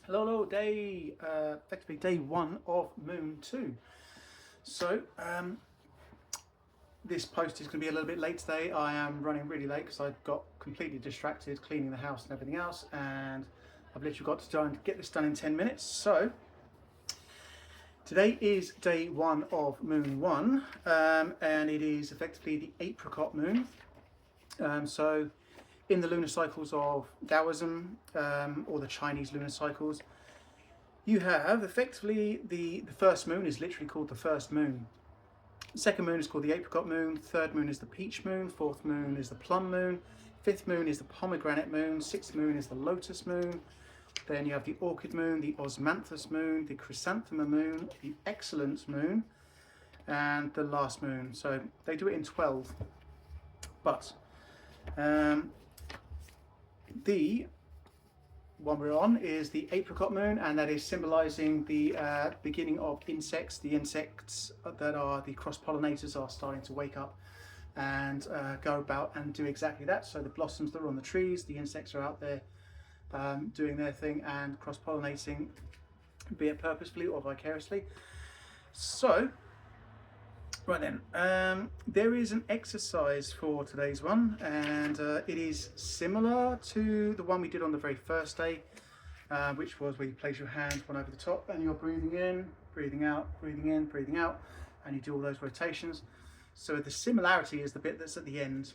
Hello, effectively day one of Moon 2. So, this post is going to be a little bit late today. I am running really late because I got completely distracted cleaning the house and everything else, and I've literally got to try and get this done in 10 minutes. So, today is day one of Moon 1, and it is effectively the apricot moon. So, in the lunar cycles of Daoism, or the Chinese lunar cycles, you have effectively the first moon is literally called the first moon. The second moon is called the apricot moon. Third moon is the peach moon. Fourth moon is the plum moon. Fifth moon is the pomegranate moon. Sixth moon is the lotus moon. Then you have the orchid moon, the osmanthus moon, the chrysanthemum moon, the excellence moon, and the last moon. So they do it in 12. But the one we're on is the apricot moon, and that is symbolizing the beginning of insects. The insects that are the cross-pollinators are starting to wake up and go about and do exactly that. So the blossoms that are on the trees, the insects are out there doing their thing and cross-pollinating, be it purposefully or vicariously. So right then, there is an exercise for today's one, and it is similar to the one we did on the very first day, which was where you place your hand one over the top and you're breathing in, breathing out, breathing in, breathing out, and you do all those rotations. So the similarity is the bit that's at the end,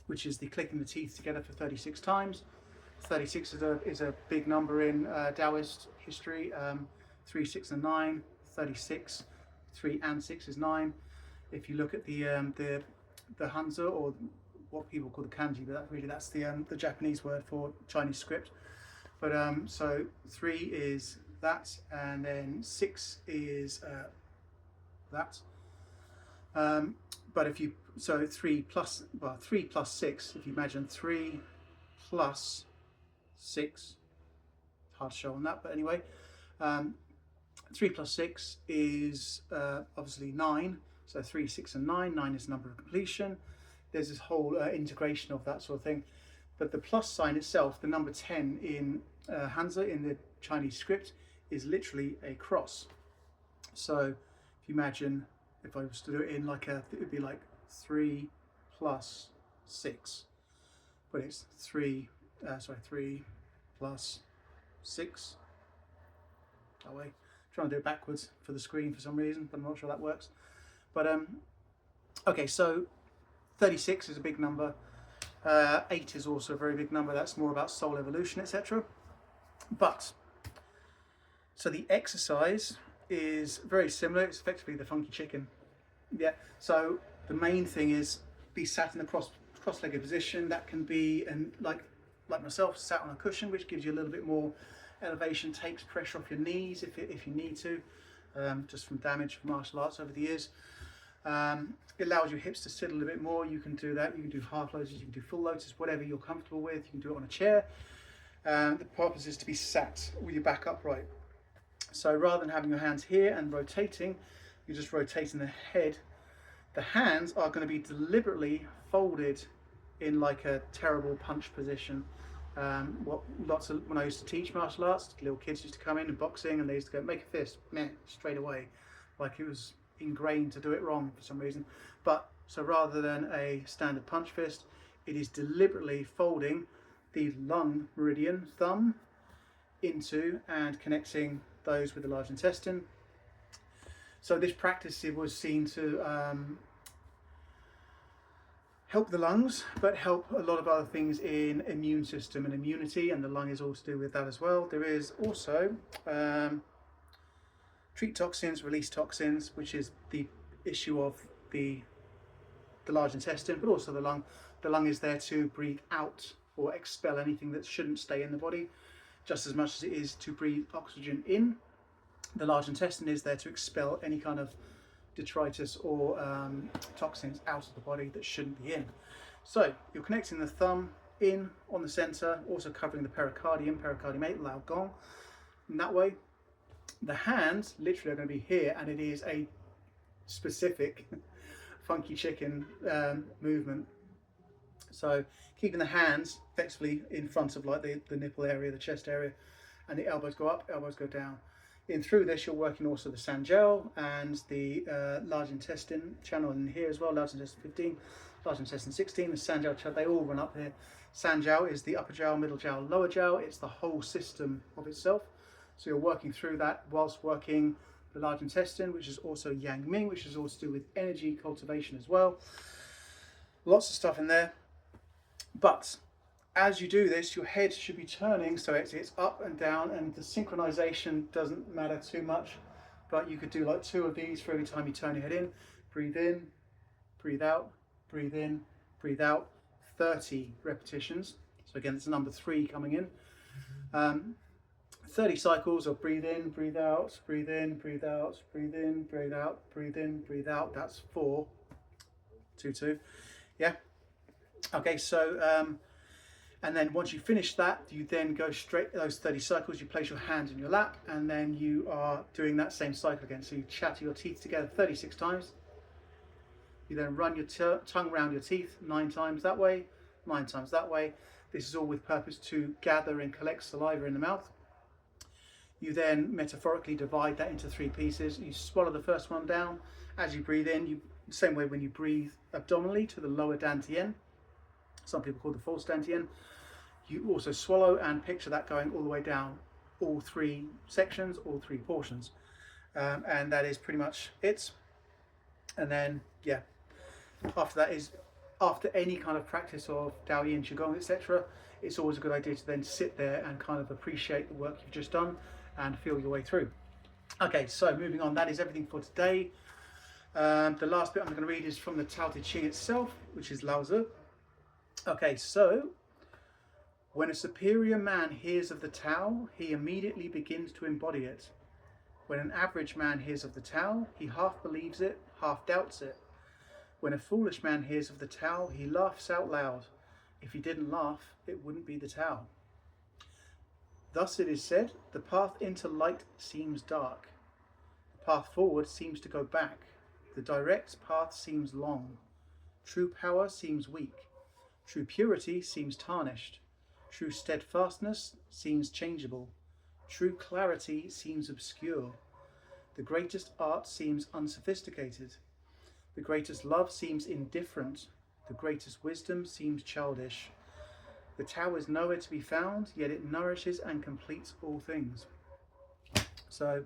which is the clicking the teeth together for 36 times. 36 is a big number in Daoist history. 3, 6 and 9, 36. 3 and 6 is 9. If you look at the Hanzi, or what people call the kanji, but that's the Japanese word for Chinese script. But so 3 is that, and then 6 is that. But if you 3 plus 6, if you imagine 3 plus 6, hard to show on that, but anyway. 3 plus 6 is obviously 9, so 3, 6 and 9. 9 is the number of completion. There's this whole integration of that sort of thing. But the plus sign itself, the number 10 in Hanzi, in the Chinese script, is literally a cross. So if you imagine, if I was to do it in like it would be like 3 plus 6. But it's 3 plus 6, that way. Trying to do it backwards for the screen for some reason, but I'm not sure that works. But okay, so 36 is a big number. 8 is also a very big number. That's more about soul evolution, etc. But so the exercise is very similar. It's effectively the funky chicken. Yeah. So the main thing is be sat in a cross-legged position. That can be, and like myself, sat on a cushion, which gives you a little bit more elevation, takes pressure off your knees if you need to, just from damage from martial arts over the years. It allows your hips to sit a little bit more. You can do that. You can do half lotuses, you can do full lotus, whatever you're comfortable with. You can do it on a chair. The purpose is to be sat with your back upright. So rather than having your hands here and rotating, you're just rotating the head. The hands are going to be deliberately folded in like a terrible punch position. When I used to teach martial arts, little kids used to come in boxing, and they used to go, make a fist, meh, straight away, like it was ingrained to do it wrong for some reason. But so rather than a standard punch fist, it is deliberately folding the lung meridian, thumb, into and connecting those with the large intestine. So this practice, it was seen to help the lungs, but help a lot of other things in immune system and immunity, and the lung is all to do with that as well. There is also treat toxins, release toxins, which is the issue of the large intestine, but also the lung. The lung is there to breathe out or expel anything that shouldn't stay in the body, just as much as it is to breathe oxygen in. The large intestine is there to expel any kind of detritus or toxins out of the body that shouldn't be in. So you're connecting the thumb in on the center, also covering the pericardium, pericardium 8, Lao Gong. And that way, the hands literally are going to be here, and it is a specific funky chicken movement. So keeping the hands effectively in front of like the nipple area, the chest area, and the elbows go up, elbows go down. In through this, you're working also the Sanjiao and the large intestine channel in here as well, large intestine 15, large intestine 16, the Sanjiao channel, they all run up here. Sanjiao is the upper jiao, middle jiao, lower jiao. It's the whole system of itself. So you're working through that whilst working the large intestine, which is also Yang Ming, which is all to do with energy cultivation as well. Lots of stuff in there. But as you do this, your head should be turning, so it's up and down, and the synchronization doesn't matter too much, but you could do like 2 of these for every time you turn your head in. Breathe in, breathe out, breathe in, breathe out, 30 repetitions. So again, it's number 3 coming in. 30 cycles of breathe in, breathe out, breathe in, breathe out, breathe in, breathe out, breathe in, breathe out. That's 4, 2, 2. Yeah. Okay, so and then once you finish that, you then go straight those 30 cycles, you place your hands in your lap, and then you are doing that same cycle again. So you chatter your teeth together 36 times. You then run your tongue around your teeth 9 times that way, 9 times that way. This is all with purpose to gather and collect saliva in the mouth. You then metaphorically divide that into 3 pieces. You swallow the first one down. As you breathe in, same way when you breathe abdominally to the lower dantian. Some people call the false dantian. You also swallow and picture that going all the way down, all 3 sections, all 3 portions. And that is pretty much it. And then, yeah, after that is, after any kind of practice of Dao Yin, Qigong, etc., it's always a good idea to then sit there and kind of appreciate the work you've just done and feel your way through. Okay, so moving on, that is everything for today. The last bit I'm going to read is from the Tao Te Ching itself, which is Lao Tzu. Okay, so when a superior man hears of the Tao, he immediately begins to embody it. When an average man hears of the Tao, he half believes it, half doubts it. When a foolish man hears of the Tao, he laughs out loud. If he didn't laugh, it wouldn't be the Tao. Thus it is said, the path into light seems dark. The path forward seems to go back. The direct path seems long. True power seems weak. True purity seems tarnished. True steadfastness seems changeable. True clarity seems obscure. The greatest art seems unsophisticated. The greatest love seems indifferent. The greatest wisdom seems childish. The Tao is nowhere to be found, yet it nourishes and completes all things. So,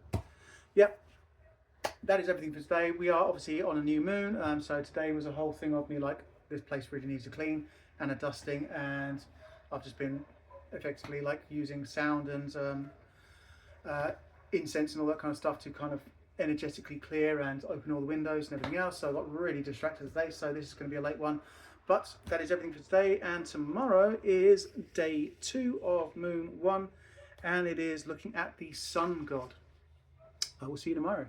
yeah, that is everything for today. We are obviously on a new moon, so today was a whole thing of me like, this place really needs a clean and a dusting, and I've just been effectively like using sound and incense and all that kind of stuff to kind of energetically clear and open all the windows and everything else. So I got really distracted today, so this is going to be a late one. But that is everything for today, and tomorrow is day 2 of Moon 1, and it is looking at the Sun God. I will see you tomorrow.